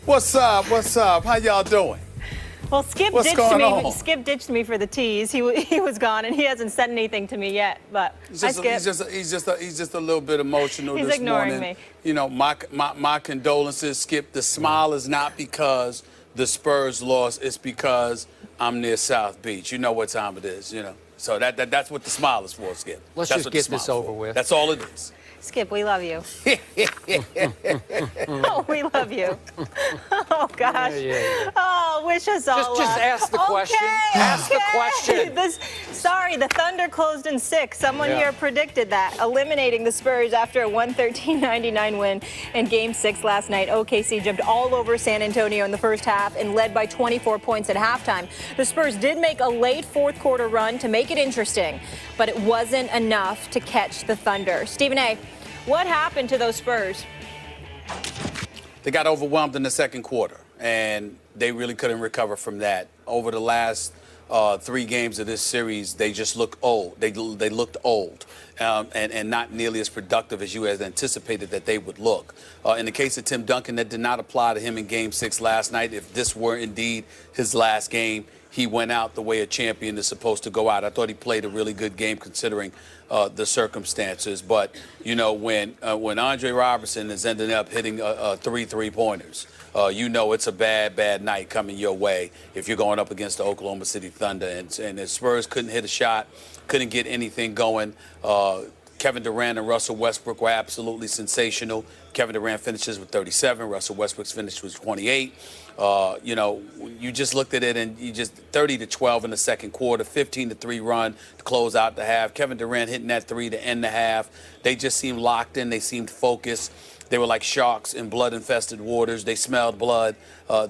What's up? What's up? How y'all doing? Well, Skip What's ditched going me. on? Skip ditched me for the tease. He was gone, and he hasn't said anything to me yet. But hi, Skip. He's just a little bit emotional He's this ignoring morning. me. You know, my condolences, Skip. The smile is not because the Spurs lost. It's because I'm near South Beach. You know what time it is. You know, so that's what the smile is for, Skip. Let's that's just get this over with. That's all it is. Skip, we love you. Oh, we love you. Oh, gosh. Yeah. Oh, wish us all luck. Just ask the question. Ask the question. Sorry, the Thunder closed in 6. Someone here predicted that, eliminating the Spurs after a 113-99 win in Game 6 last night. OKC jumped all over San Antonio in the first half and led by 24 points at halftime. The Spurs did make a late fourth quarter run to make it interesting, but it wasn't enough to catch the Thunder. Stephen A., what happened to those Spurs? They got overwhelmed in the second quarter, and they really couldn't recover from that. Over the last 3 games of this series, they just look old. They looked old and not nearly as productive as you had anticipated that they would look. In the case of Tim Duncan, that did not apply to him in Game 6 last night. If this were indeed his last game, he went out the way a champion is supposed to go out. I thought he played a really good game considering the circumstances. But, you know, when Andre Robertson is ending up hitting 3 3-pointers, you know it's a bad night coming your way if you're going up against the Oklahoma City Thunder. And the Spurs couldn't hit a shot, couldn't get anything going. Kevin Durant and Russell Westbrook were absolutely sensational. Kevin Durant finishes with 37. Russell Westbrook's finished with 28. You know, you just looked at it and you just 30-12 in the second quarter, 15-3 run to close out the half. Kevin Durant hitting that 3 to end the half. They just seemed locked in. They seemed focused. They were like sharks in blood-infested waters. They smelled blood.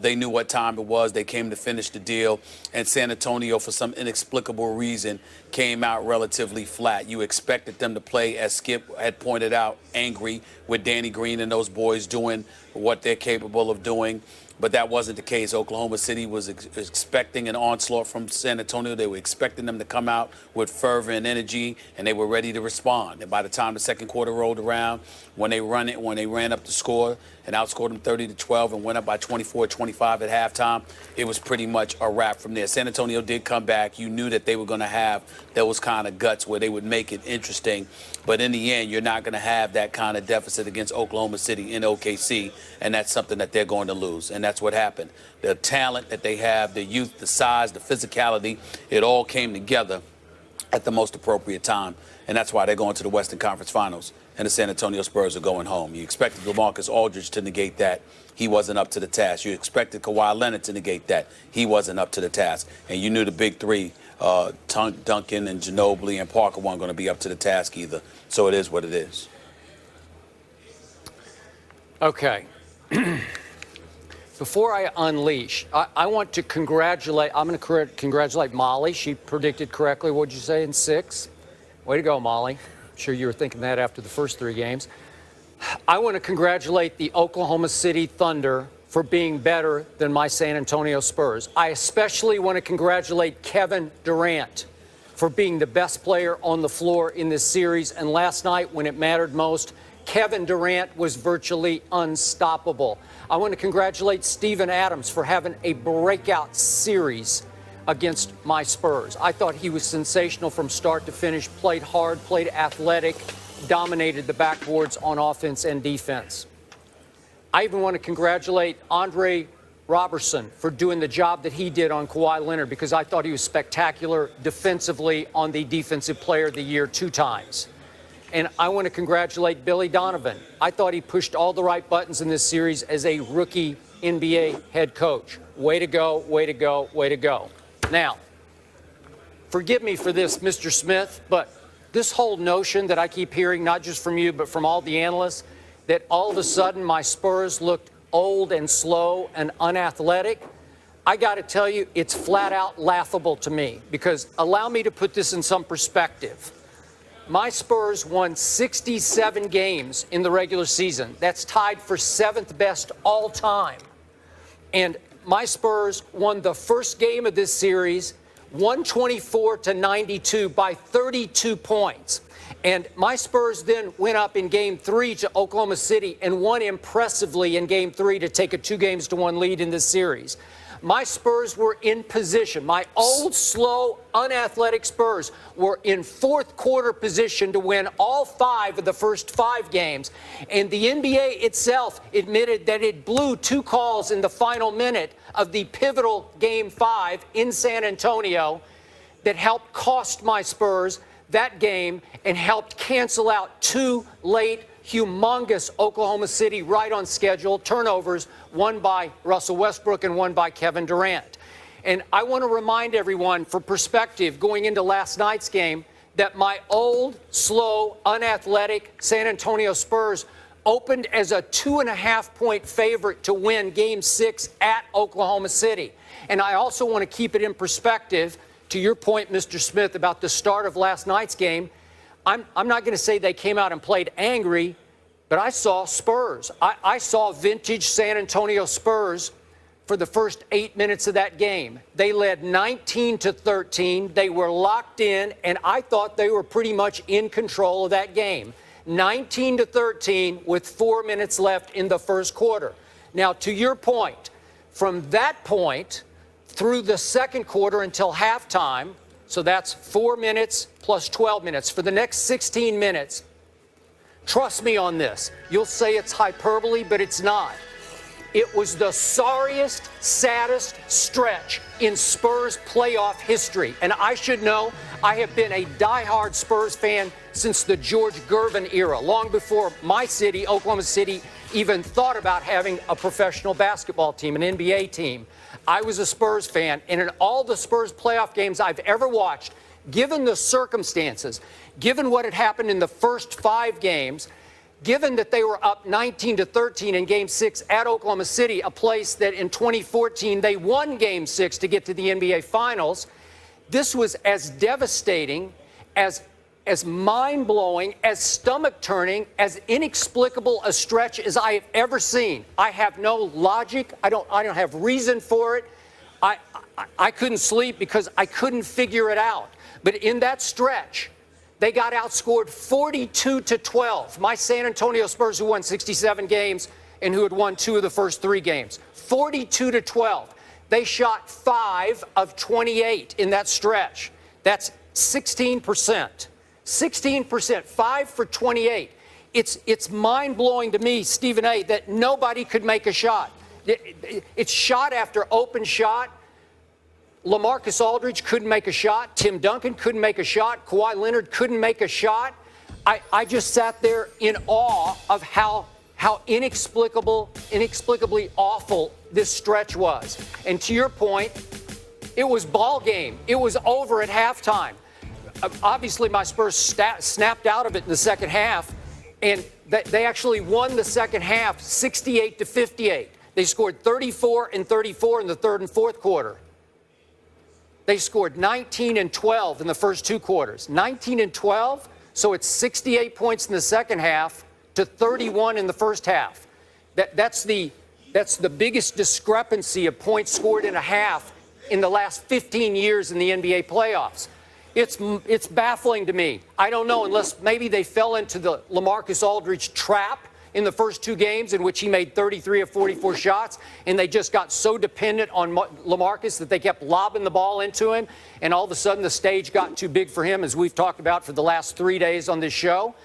They knew what time it was. They came to finish the deal. And San Antonio, for some inexplicable reason, came out relatively flat. You expected them to play, as Skip had pointed out, angry with Danny Green and those boys doing what they're capable of doing. But that wasn't the case. Oklahoma City was expecting an onslaught from San Antonio. They were expecting them to come out with fervor and energy, and they were ready to respond. And by the time the second quarter rolled around, when they ran up the score and outscored them 30-12 and went up by 24-25 at halftime, it was pretty much a wrap from there. San Antonio did come back. You knew that they were going to have those kind of guts where they would make it interesting. But in the end, you're not going to have that kind of deficit against Oklahoma City in OKC, and that's something that they're going to lose. And that's what happened. The talent that they have, the youth, the size, the physicality, it all came together at the most appropriate time. And that's why they're going to the Western Conference Finals, and the San Antonio Spurs are going home. You expected LaMarcus Aldridge to negate that. He wasn't up to the task. You expected Kawhi Leonard to negate that. He wasn't up to the task. And you knew the big three, Duncan and Ginobili and Parker, weren't going to be up to the task either. So it is what it is. Okay. Before I unleash, I want to congratulate, I'm going to congratulate Molly. She predicted correctly, what did you say, in 6? Way to go, Molly. I'm sure you were thinking that after the first 3 games. I want to congratulate the Oklahoma City Thunder for being better than my San Antonio Spurs. I especially want to congratulate Kevin Durant for being the best player on the floor in this series. And last night, when it mattered most, Kevin Durant was virtually unstoppable. I want to congratulate Steven Adams for having a breakout series against my Spurs. I thought he was sensational from start to finish, played hard, played athletic, dominated the backboards on offense and defense. I even want to congratulate Andre Robertson for doing the job that he did on Kawhi Leonard, because I thought he was spectacular defensively on the Defensive Player of the Year 2 times. And I want to congratulate Billy Donovan. I thought he pushed all the right buttons in this series as a rookie NBA head coach. Way to go, way to go, way to go. Now, forgive me for this, Mr. Smith, but this whole notion that I keep hearing, not just from you, but from all the analysts, that all of a sudden my Spurs looked old and slow and unathletic, I got to tell you, it's flat out laughable to me, because allow me to put this in some perspective. My Spurs won 67 games in the regular season. That's tied for 7th best all time. And my Spurs won the first game of this series 124-92 by 32 points. And my Spurs then went up in Game 3 to Oklahoma City and won impressively in Game 3 to take a 2-1 lead in this series. My Spurs were in position. My old, slow, unathletic Spurs were in fourth quarter position to win all 5 of the first 5 games. And the NBA itself admitted that it blew 2 calls in the final minute of the pivotal Game 5 in San Antonio that helped cost my Spurs that game and helped cancel out 2 late, humongous Oklahoma City right on schedule turnovers, one by Russell Westbrook and one by Kevin Durant. And I want to remind everyone, for perspective, going into last night's game, that my old, slow, unathletic San Antonio Spurs opened as a 2.5-point favorite to win Game 6 at Oklahoma City. And I also want to keep it in perspective. To your point, Mr. Smith, about the start of last night's game, I'm not going to say they came out and played angry, but I saw Spurs. I saw vintage San Antonio Spurs for the first 8 minutes of that game. They led 19-13. They were locked in, and I thought they were pretty much in control of that game. 19-13 with 4 minutes left in the first quarter. Now, to your point, from that point through the second quarter until halftime, so that's 4 minutes plus 12 minutes. For the next 16 minutes, trust me on this. You'll say it's hyperbole, but it's not. It was the sorriest, saddest stretch in Spurs playoff history. And I should know, I have been a diehard Spurs fan since the George Gervin era, long before my city, Oklahoma City, even thought about having a professional basketball team, an NBA team. I was a Spurs fan, and in all the Spurs playoff games I've ever watched, given the circumstances, given what had happened in the first 5 games, given that they were up 19-13 in Game 6 at Oklahoma City, a place that in 2014 they won Game 6 to get to the NBA Finals, this was as devastating, as mind-blowing, as stomach-turning, as inexplicable a stretch as I have ever seen. I have no logic. I don't have reason for it. I couldn't sleep because I couldn't figure it out. But in that stretch, they got outscored 42-12. My San Antonio Spurs, who won 67 games and who had won 2 of the first 3 games, 42-12. They shot 5 of 28 in that stretch. That's 16%. 16%, 5 for 28. It's mind-blowing to me, Stephen A., that nobody could make a shot. It's shot after open shot. LaMarcus Aldridge couldn't make a shot. Tim Duncan couldn't make a shot. Kawhi Leonard couldn't make a shot. I just sat there in awe of how inexplicably awful this stretch was. And to your point, it was ball game. It was over at halftime. Obviously, my Spurs snapped out of it in the second half, and they actually won the second half 68-58. They scored 34 and 34 in the third and fourth quarter. They scored 19 and 12 in the first 2 quarters. 19 and 12, so it's 68 points in the second half to 31 in the first half. That's the biggest discrepancy of points scored in a half in the last 15 years in the NBA playoffs. It's baffling to me. I don't know, unless maybe they fell into the LaMarcus Aldridge trap in the first 2 games in which he made 33 of 44 shots, and they just got so dependent on LaMarcus that they kept lobbing the ball into him, and all of a sudden the stage got too big for him, as we've talked about for the last 3 days on this show.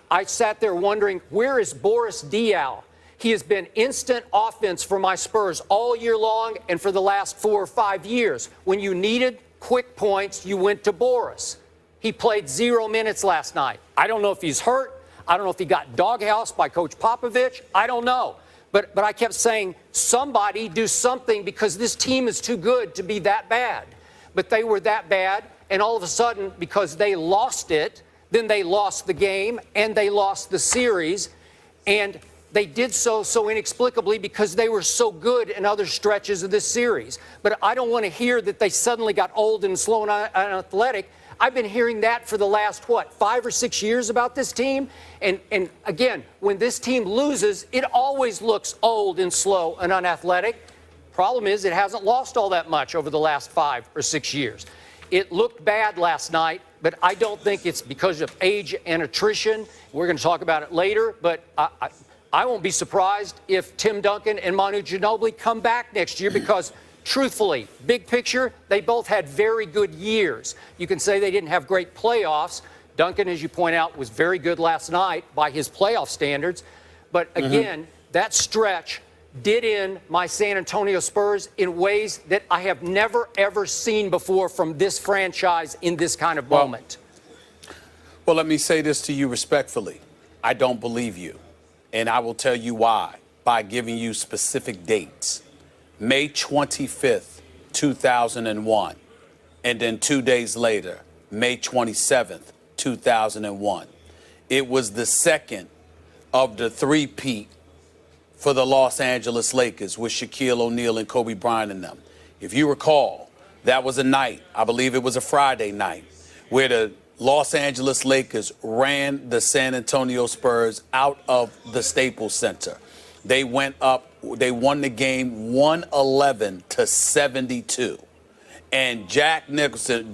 I sat there wondering, where is Boris Diaw? He has been instant offense for my Spurs all year long and for the last 4 or 5 years. When you needed quick points, you went to Boris. He played 0 minutes last night. I don't know if he's hurt. I don't know if he got doghoused by Coach Popovich. I don't know. But I kept saying, somebody do something, because this team is too good to be that bad. But they were that bad, and all of a sudden, because they lost it, then they lost the game and they lost the series. And they did so inexplicably because they were so good in other stretches of this series. But I don't want to hear that they suddenly got old and slow and unathletic. I've been hearing that for the last, 5 or 6 years about this team. And again, when this team loses, it always looks old and slow and unathletic. Problem is, it hasn't lost all that much over the last 5 or 6 years. It looked bad last night, but I don't think it's because of age and attrition. We're going to talk about it later, but I won't be surprised if Tim Duncan and Manu Ginobili come back next year because, truthfully, big picture, they both had very good years. You can say they didn't have great playoffs. Duncan, as you point out, was very good last night by his playoff standards. But again, that stretch did in my San Antonio Spurs in ways that I have never, ever seen before from this franchise in this kind of moment. Well, let me say this to you respectfully. I don't believe you. And I will tell you why by giving you specific dates. May 25th, 2001. And then 2 days later, May 27th, 2001. It was the second of the three-peat for the Los Angeles Lakers with Shaquille O'Neal and Kobe Bryant and them. If you recall, that was a night, I believe it was a Friday night, where the Los Angeles Lakers ran the San Antonio Spurs out of the Staples Center. They went up, they won the game 111-72. And Jack Nicholson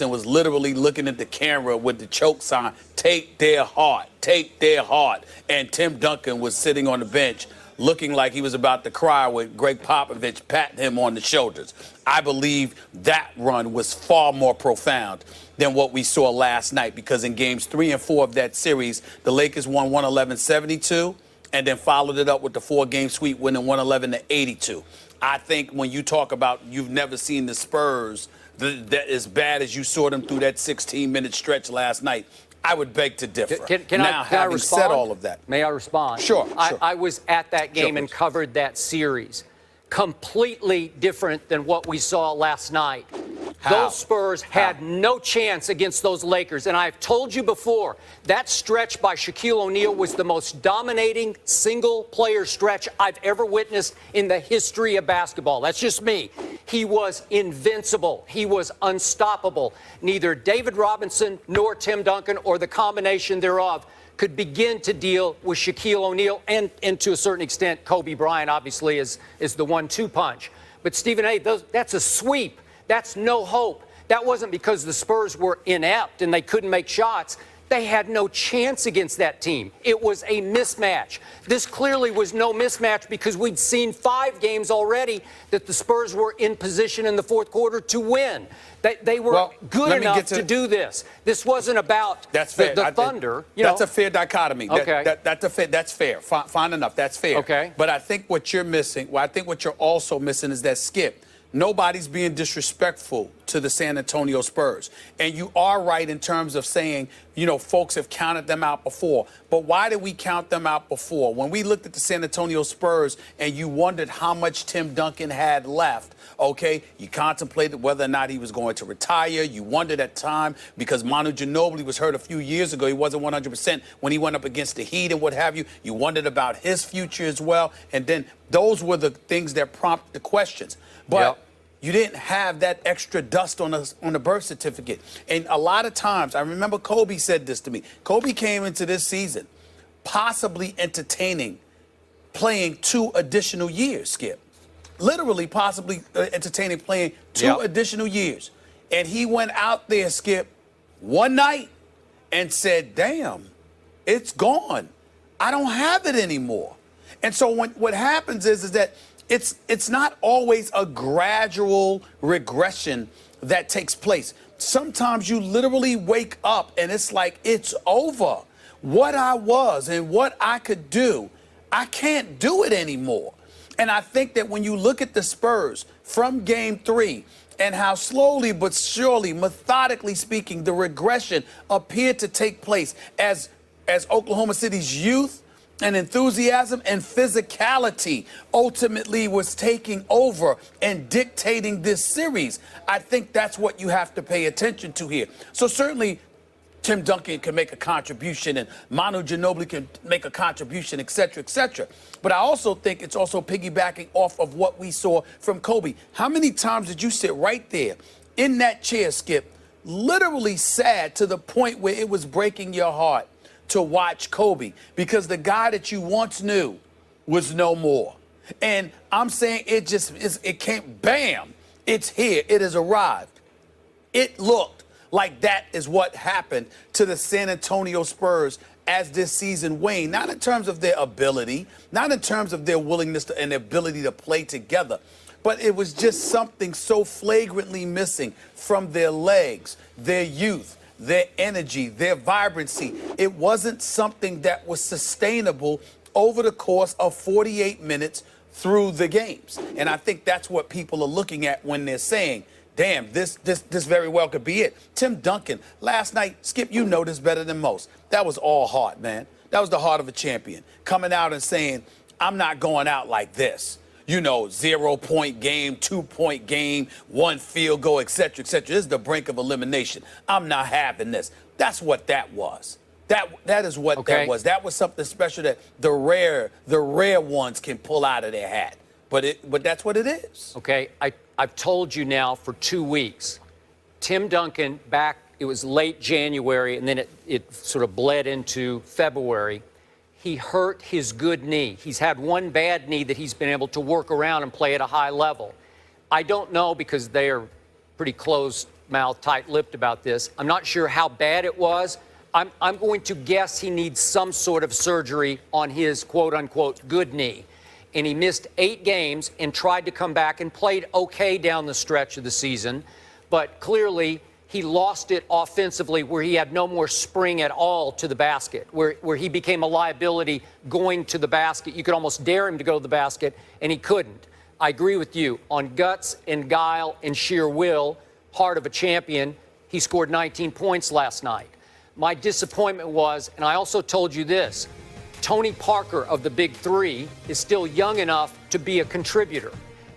was literally looking at the camera with the choke sign, "Take their heart, take their heart." And Tim Duncan was sitting on the bench looking like he was about to cry with Greg Popovich patting him on the shoulders. I believe that run was far more profound than what we saw last night, because in games 3 and 4 of that series, the Lakers won 111-72 and then followed it up with the 4-game sweep, winning 111-82. I think when you talk about you've never seen the Spurs that as bad as you saw them through that 16-minute stretch last night, I would beg to differ. Can I respond? Said all of that, may I respond? Sure. I was at that game and covered that series. Completely different than what we saw last night. How? Those Spurs had no chance against those Lakers. And I've told you before, that stretch by Shaquille O'Neal was the most dominating single-player stretch I've ever witnessed in the history of basketball. That's just me. He was invincible. He was unstoppable. Neither David Robinson nor Tim Duncan, or the combination thereof, could begin to deal with Shaquille O'Neal and to a certain extent, Kobe Bryant, obviously, is the 1-2 punch. But, Stephen A., that's a sweep. That's no hope. That wasn't because the Spurs were inept and they couldn't make shots. They had no chance against that team. It was a mismatch. This clearly was no mismatch because we'd seen 5 games already that the Spurs were in position in the fourth quarter to win. They were good enough to do this. This wasn't about the Thunder. That's a fair dichotomy. Okay. That's fair. Fine enough. That's fair. Okay. But I think what you're missing, I think what you're also missing is that, Skip, nobody's being disrespectful to the San Antonio Spurs. And you are right in terms of saying, folks have counted them out before. But why did we count them out before? When we looked at the San Antonio Spurs and you wondered how much Tim Duncan had left, okay, you contemplated whether or not he was going to retire. You wondered at time because Manu Ginobili was hurt a few years ago. He wasn't 100% when he went up against the Heat and what have you. You wondered about his future as well. And then those were the things that prompted the questions. But you didn't have that extra dust on the birth certificate. And a lot of times, I remember Kobe said this to me. Kobe came into this season possibly entertaining playing 2 additional years, Skip. Literally possibly entertaining playing 2 additional years. And he went out there, Skip, one night and said, damn, it's gone. I don't have it anymore. And so what happens is that it's not always a gradual regression that takes place. Sometimes you literally wake up and it's like it's over. What I was and what I could do, I can't do it anymore. And I think that when you look at the Spurs from Game 3 and how slowly but surely, methodically speaking, the regression appeared to take place as Oklahoma City's youth and enthusiasm and physicality ultimately was taking over and dictating this series. I think that's what you have to pay attention to here. So certainly Tim Duncan can make a contribution and Manu Ginobili can make a contribution, et cetera, et cetera. But I also think it's also piggybacking off of what we saw from Kobe. How many times did you sit right there in that chair, Skip, literally sad to the point where it was breaking your heart to watch Kobe, because the guy that you once knew was no more? And I'm saying it came, bam, it's here. It has arrived. It looked Like that is what happened to the San Antonio Spurs as this season waned. Not in terms of their ability, not in terms of their willingness and their ability to play together, but it was just something so flagrantly missing from their legs, their youth, their energy, their vibrancy. It wasn't something that was sustainable over the course of 48 minutes through the games. And I think that's what people are looking at when they're saying, damn, this very well could be it. Tim Duncan, last night, Skip, you know this better than most. That was all heart, man. That was the heart of a champion. Coming out and saying, I'm not going out like this. 0-point game, 2-point game, 1 field goal, et cetera, et cetera. This is the brink of elimination. I'm not having this. That's what that was. That is what that was. That was something special that the rare ones can pull out of their hat. But that's what it is. Okay, I've told you now for 2 weeks. Tim Duncan back, it was late January, and then it sort of bled into February. He hurt his good knee. He's had one bad knee that he's been able to work around and play at a high level. I don't know, because they are pretty closed-mouthed, tight-lipped about this. I'm not sure how bad it was. I'm going to guess he needs some sort of surgery on his quote-unquote good knee. And he missed 8 games and tried to come back and played okay down the stretch of the season. But clearly, he lost it offensively, where he had no more spring at all to the basket, where he became a liability going to the basket. You could almost dare him to go to the basket, and he couldn't. I agree with you. On guts and guile and sheer will, heart of a champion, he scored 19 points last night. My disappointment was, and I also told you this, Tony Parker of the Big Three is still young enough to be a contributor.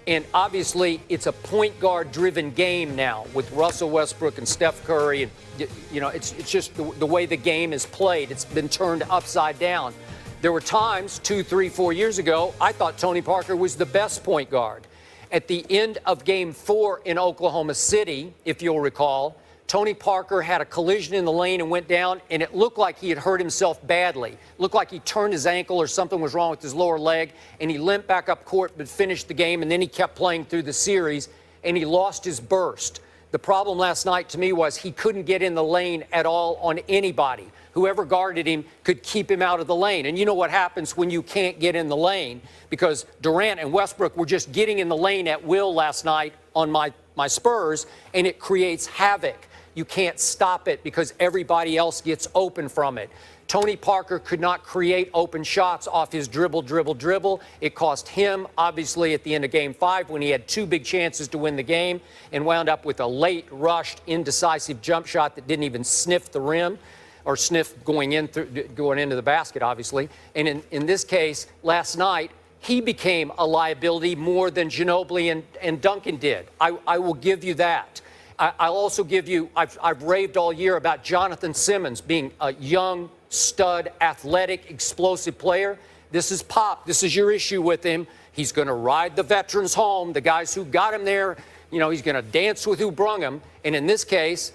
And obviously, it's a point guard-driven game now with Russell Westbrook and Steph Curry. And, it's just the way the game is played. It's been turned upside down. There were times 2, 3, 4 years ago, I thought Tony Parker was the best point guard. At the end of Game 4 in Oklahoma City, if you'll recall, Tony Parker had a collision in the lane and went down, and it looked like he had hurt himself badly. It looked like he turned his ankle or something was wrong with his lower leg, and he limped back up court but finished the game, and then he kept playing through the series, and he lost his burst. The problem last night to me was he couldn't get in the lane at all on anybody. Whoever guarded him could keep him out of the lane. And you know what happens when you can't get in the lane, because Durant and Westbrook were just getting in the lane at will last night on my Spurs, and it creates havoc. You can't stop it because everybody else gets open from it. Tony Parker could not create open shots off his dribble. It cost him, obviously, at the end of Game 5 when he had 2 big chances to win the game and wound up with a late, rushed, indecisive jump shot that didn't even sniff the rim or sniff going into the basket, obviously. And in this case, last night, he became a liability more than Ginobili and Duncan did. I will give you that. I'll also give you, I've raved all year about Jonathan Simmons being a young, stud, athletic, explosive player. This is Pop. This is your issue with him. He's going to ride the veterans home, the guys who got him there. He's going to dance with who brung him. And in this case,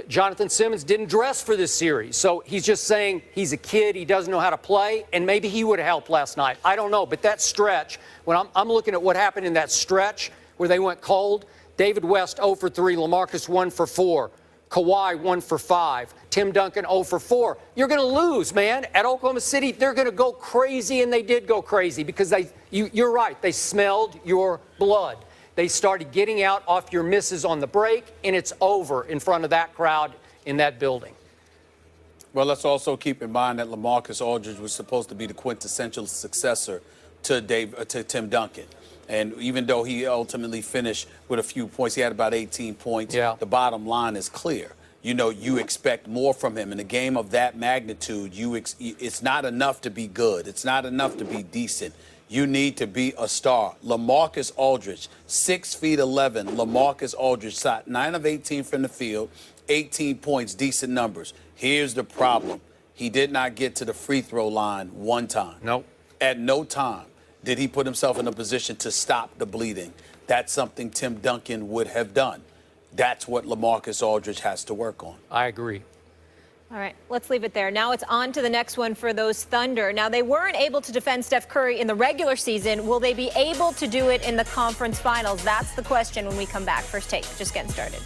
Jonathan Simmons didn't dress for this series. So he's just saying he's a kid, he doesn't know how to play, and maybe he would have helped last night. I don't know. But that stretch, when I'm looking at what happened in that stretch where they went cold, David West 0 for 3, LaMarcus 1 for 4, Kawhi 1 for 5, Tim Duncan 0 for 4. You're going to lose, man. At Oklahoma City, they're going to go crazy, and they did go crazy because you're right. They smelled your blood. They started getting out off your misses on the break, and it's over in front of that crowd in that building. Well, let's also keep in mind that LaMarcus Aldridge was supposed to be the quintessential successor to Tim Duncan. And even though he ultimately finished with a few points, he had about 18 points. Yeah. The bottom line is clear. You expect more from him. In a game of that magnitude, it's not enough to be good. It's not enough to be decent. You need to be a star. LaMarcus Aldridge, 6'11". LaMarcus Aldridge shot 9 of 18 from the field, 18 points, decent numbers. Here's the problem. He did not get to the free throw line one time. Nope. At no time did he put himself in a position to stop the bleeding. That's something Tim Duncan would have done. That's what LaMarcus Aldridge has to work on. I agree. All right, let's leave it there. Now it's on to the next one for those Thunder. Now, they weren't able to defend Steph Curry in the regular season. Will they be able to do it in the conference finals? That's the question when we come back. First Take, just getting started.